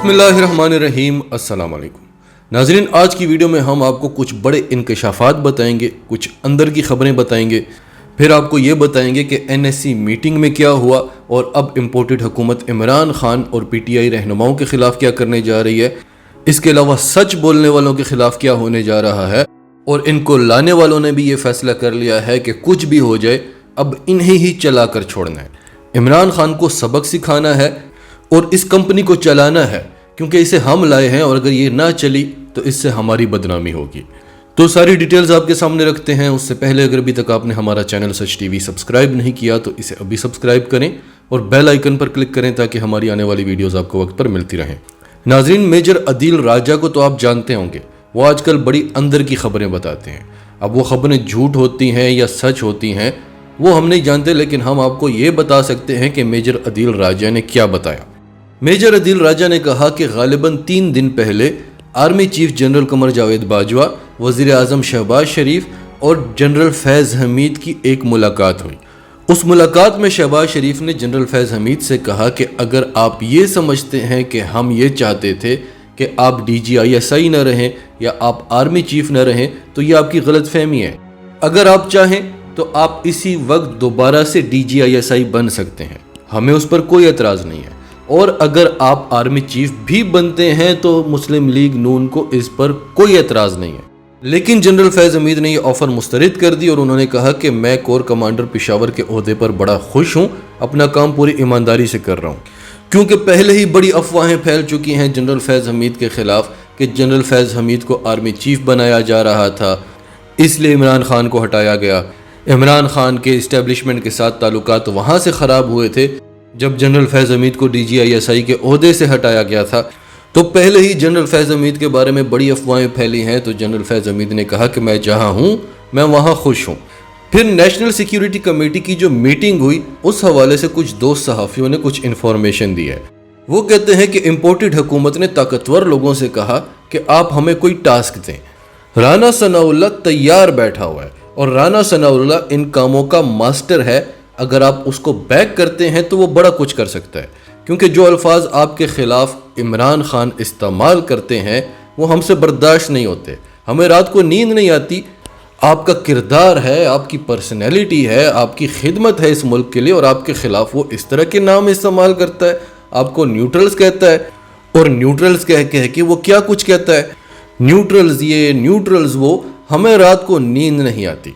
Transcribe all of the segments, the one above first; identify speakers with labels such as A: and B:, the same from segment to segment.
A: बिस्मिल्लाहिर्रहमानिर्रहीम। अस्सलाम वालेकुम नाज़रीन, आज की वीडियो में हम आपको कुछ बड़े इंकशाफात बताएंगे, कुछ अंदर की खबरें बताएंगे, फिर आपको ये बताएंगे कि NSC मीटिंग में क्या हुआ और अब इम्पोर्टेड हुकूमत इमरान खान और PTI रहनुमाओं के ख़िलाफ़ क्या करने जा रही है। इसके अलावा सच बोलने वालों के ख़िलाफ़ क्या होने जा रहा है और इनको लाने वालों ने भी ये फ़ैसला कर लिया है कि कुछ भी हो जाए अब इन्हें ही चला कर छोड़ना है। इमरान खान को सबक सिखाना है और इस कंपनी को चलाना है, क्योंकि इसे हम लाए हैं और अगर ये ना चली तो इससे हमारी बदनामी होगी। तो सारी डिटेल्स आपके सामने रखते हैं। उससे पहले अगर अभी तक आपने हमारा चैनल सच TV सब्सक्राइब नहीं किया तो इसे अभी सब्सक्राइब करें और बेल आइकन पर क्लिक करें ताकि हमारी आने वाली वीडियोस आपको वक्त पर मिलती रहें। नाजरीन, मेजर अदील राजा को तो आप जानते होंगे, वो आजकल बड़ी अंदर की खबरें बताते हैं। अब वो खबरें झूठ होती हैं या सच होती हैं वो हम नहीं जानते, लेकिन हम आपको ये बता सकते हैं कि मेजर अदील राजा ने क्या बताया। मेजर अदील राजा ने कहा कि गालिबन 3 दिन पहले army chief general Qamar Javed Bajwa, वज़ीर आज़म शहबाज शरीफ और जनरल फैज़ हमीद की एक मुलाकात हुई। उस मुलाकात में शहबाज शरीफ ने जनरल फैज़ हमीद से कहा कि अगर आप ये समझते हैं कि हम ये चाहते थे कि आप DGISI न रहें या आप आर्मी चीफ न रहें तो ये आपकी गलत फहमी है। अगर आप चाहें तो आप इसी वक्त दोबारा से DGISI बन सकते हैं, हमें उस पर कोई एतराज़ नहीं है। और अगर आप आर्मी चीफ भी बनते हैं तो मुस्लिम लीग नून को इस पर कोई एतराज़ नहीं है। लेकिन जनरल फैज़ हमीद ने यह ऑफ़र मुस्तरद कर दी और उन्होंने कहा कि मैं कोर कमांडर पेशावर के ओहदे पर बड़ा खुश हूँ, अपना काम पूरी ईमानदारी से कर रहा हूँ, क्योंकि पहले ही बड़ी अफवाहें फैल चुकी हैं जनरल फैज़ हमीद के ख़िलाफ़ कि जनरल फैज़ हमीद को आर्मी चीफ बनाया जा रहा था, इसलिए इमरान खान को हटाया गया। इमरान खान के इस्टेब्लिशमेंट के साथ ताल्लुकात वहाँ से ख़राब हुए थे जब जनरल फैज़ हमीद को DGISI के ओहदे से हटाया गया था। तो पहले ही जनरल फैज़ हमीद के बारे में बड़ी अफवाहें फैली हैं, तो जनरल फैज़ हमीद ने कहा कि मैं जहाँ हूँ मैं वहाँ खुश हूँ। फिर नेशनल सिक्योरिटी कमेटी की जो मीटिंग हुई उस हवाले से कुछ दोस्त सहाफ़ियों ने कुछ इन्फॉर्मेशन दी है। वो कहते हैं कि इम्पोर्टेड हुकूमत ने ताकतवर लोगों से कहा कि आप हमें कोई टास्क दें। राना सनाउल्लाह तैयार बैठा हुआ है और राना सनाउल्लाह इन कामों का मास्टर है। अगर आप उसको बैक करते हैं तो वो बड़ा कुछ कर सकता है, क्योंकि जो अल्फाज आपके ख़िलाफ़ इमरान खान इस्तेमाल करते हैं वो हमसे बर्दाश्त नहीं होते। हमें रात को नींद नहीं आती। आपका किरदार है, आपकी पर्सनैलिटी है, आपकी खिदमत है इस मुल्क के लिए, और आपके ख़िलाफ़ वो इस तरह के नाम इस्तेमाल करता है, आपको न्यूट्रल्स कहता है। और न्यूट्रल्स कह के वो क्या कुछ कहता है, न्यूट्रल्स ये न्यूट्रल्स वो, हमें रात को नींद नहीं आती।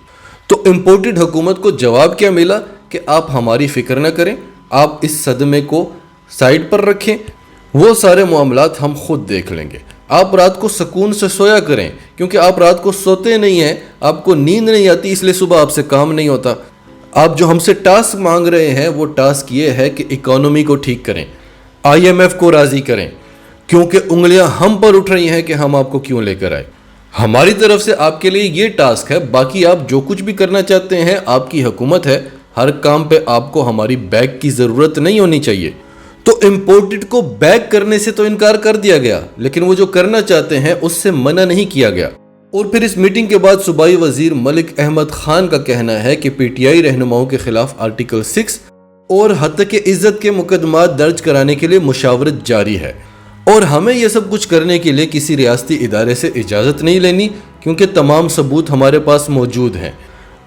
A: तो इम्पोर्टेड हुकूमत को जवाब क्या मिला कि आप हमारी फ़िक्र न करें, आप इस सदमे को साइड पर रखें, वो सारे मामलात हम खुद देख लेंगे। आप रात को सुकून से सोया करें, क्योंकि आप रात को सोते नहीं हैं, आपको नींद नहीं आती, इसलिए सुबह आपसे काम नहीं होता। आप जो हमसे टास्क मांग रहे हैं वो टास्क ये है कि इकॉनमी को ठीक करें, IMF को राज़ी करें, क्योंकि उंगलियां हम पर उठ रही हैं कि हम आपको क्यों लेकर आए। हमारी तरफ से आपके लिए ये टास्क है, बाकी आप जो कुछ भी करना चाहते हैं आपकी हुकूमत है, हर काम पे आपको हमारी बैक की ज़रूरत नहीं होनी चाहिए। तो इम्पोर्टेड को बैक करने से तो इनकार कर दिया गया, लेकिन वो जो करना चाहते हैं उससे मना नहीं किया गया। और फिर इस मीटिंग के बाद सूबाई वजीर मलिक अहमद खान का कहना है कि PTI रहनुमाओं के खिलाफ आर्टिकल 6 और हत्या के इज्जत के मुकदमात दर्ज कराने के लिए मुशावरत जारी है और हमें यह सब कुछ करने के लिए किसी रियासती इदारे से इजाज़त नहीं लेनी, क्योंकि तमाम सबूत हमारे पास मौजूद हैं।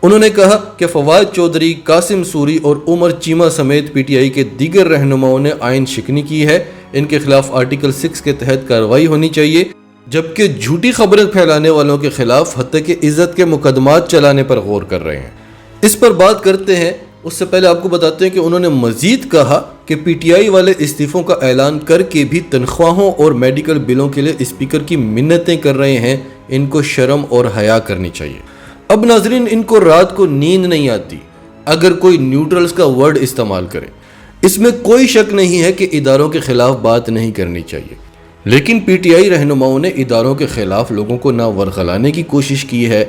A: उन्होंने कहा कि फवाद चौधरी, कासिम सूरी और उमर चीमा समेत PTI के दीगर रहनुमाओं ने आइन शिकनी की है, इनके खिलाफ आर्टिकल 6 के तहत कार्रवाई होनी चाहिए, जबकि झूठी खबरें फैलाने वालों के खिलाफ हत्या के इज्जत के मुकदमात चलाने पर गौर कर रहे हैं। इस पर बात करते हैं, उससे पहले आपको बताते हैं कि उन्होंने मजीद कहा कि PTI वाले इस्तीफ़ों का ऐलान करके भी तनख्वाहों और मेडिकल बिलों के लिए स्पीकर की मिन्नतें कर रहे हैं, इनको शर्म और हया करनी चाहिए। अब नाजरीन, इनको रात को नींद नहीं आती अगर कोई न्यूट्रल्स का वर्ड इस्तेमाल करे। इसमें कोई शक नहीं है कि इदारों के खिलाफ बात नहीं करनी चाहिए, लेकिन PTI रहनुमाओं ने इदारों के खिलाफ लोगों को ना वरगलाने की कोशिश की है,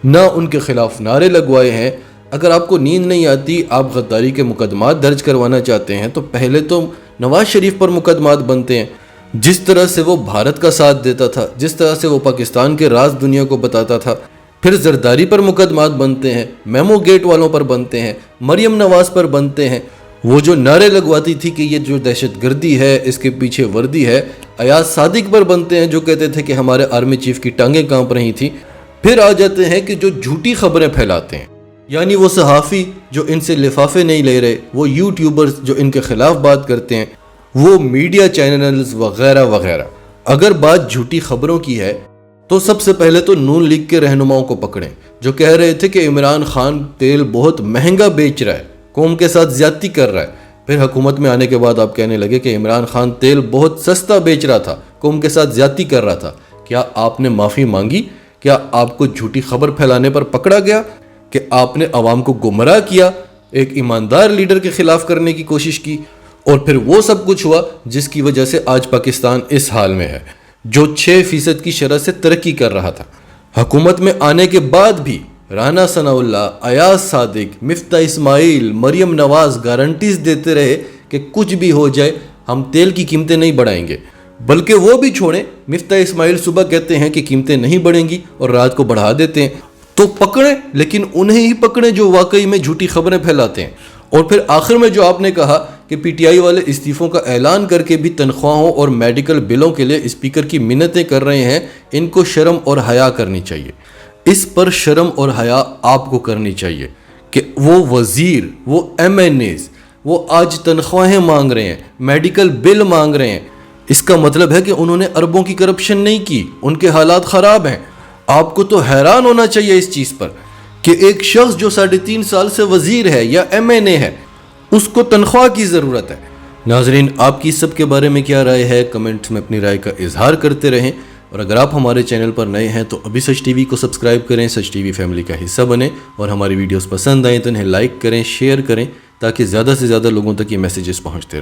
A: ना उनके खिलाफ नारे लगवाए हैं। अगर आपको नींद नहीं आती, आप गद्दारी के मुकदमात दर्ज करवाना चाहते हैं, तो पहले तो नवाज शरीफ पर मुकदमात बनते हैं। जिस तरह से वो भारत का साथ देता था, जिस तरह से वो पाकिस्तान के राज दुनिया को बताता था, फिर जरदारी पर मुकदमात बनते हैं, मेमो गेट वालों पर बनते हैं, मरियम नवाज पर बनते हैं। वो जो नारे लगवाती थी कि ये जो दहशत गर्दी है इसके पीछे वर्दी है, ایاز صادق پر بنتے ہیں جو کہتے تھے کہ ہمارے آرمی چیف کی ٹانگیں کانپ رہی تھیں، پھر آ جاتے ہیں کہ جو جھوٹی خبریں پھیلاتے ہیں، یعنی وہ صحافی جو ان سے لفافے نہیں لے رہے، وہ یوٹیوبرز جو ان کے خلاف بات کرتے ہیں، وہ میڈیا چینلز وغیرہ وغیرہ۔ اگر بات جھوٹی خبروں کی ہے تو سب سے پہلے تو نون لیگ کے رہنماؤں کو پکڑیں جو کہہ رہے تھے کہ عمران خان تیل بہت مہنگا بیچ رہا ہے، قوم کے ساتھ زیادتی کر رہا ہے۔ پھر حکومت میں آنے کے بعد آپ کہنے لگے کہ عمران خان تیل بہت سستا بیچ رہا تھا، قوم کے ساتھ زیادتی کر رہا تھا۔ کیا آپ نے معافی مانگی؟ کیا آپ کو جھوٹی خبر پھیلانے پر پکڑا گیا کہ آپ نے عوام کو گمراہ کیا، ایک ایماندار لیڈر کے خلاف کرنے کی کوشش کی، اور پھر وہ سب کچھ ہوا جس کی وجہ سے آج پاکستان اس حال میں ہے جو 6% کی شرح سے ترقی کر رہا تھا۔ حکومت میں آنے کے بعد بھی رانا ثناء اللہ، ایاز صادق، مفتاح اسماعیل، مریم نواز گارنٹیز دیتے رہے کہ کچھ بھی ہو جائے ہم تیل کی قیمتیں نہیں بڑھائیں گے، بلکہ وہ بھی چھوڑیں، مفتاح اسماعیل صبح کہتے ہیں کہ قیمتیں نہیں بڑھیں گی اور رات کو بڑھا دیتے ہیں۔ تو پکڑیں، لیکن انہیں ہی پکڑیں جو واقعی میں جھوٹی خبریں پھیلاتے ہیں۔ اور پھر آخر میں جو آپ نے کہا کہ پی ٹی آئی والے استعفوں کا اعلان کر کے بھی تنخواہوں اور میڈیکل بلوں کے لیے اسپیکر کی منتیں کر رہے ہیں، ان کو شرم اور حیا کرنی چاہیے۔ اس پر شرم اور حیا آپ کو کرنی چاہیے کہ وہ وزیر، وہ ایم این ایز، وہ آج تنخواہیں مانگ رہے ہیں، میڈیکل بل مانگ رہے ہیں۔ اس کا مطلب ہے کہ انہوں نے اربوں کی کرپشن نہیں کی، ان کے حالات خراب ہیں۔ آپ کو تو حیران ہونا چاہیے اس چیز پر کہ ایک شخص جو 3.5 سال سے وزیر ہے یا ایم این اے ہے، اس کو تنخواہ کی ضرورت ہے۔ ناظرین، آپ کی سب کے بارے میں کیا رائے ہے؟ کمنٹس میں اپنی رائے کا اظہار کرتے رہیں، اور اگر آپ ہمارے چینل پر نئے ہیں تو ابھی سچ ٹی وی کو سبسکرائب کریں، سچ ٹی وی فیملی کا حصہ بنیں، اور ہماری ویڈیوز پسند آئیں تو انہیں لائک کریں، شیئر کریں، تاکہ زیادہ سے زیادہ لوگوں تک یہ میسیجز پہنچتے رہیں۔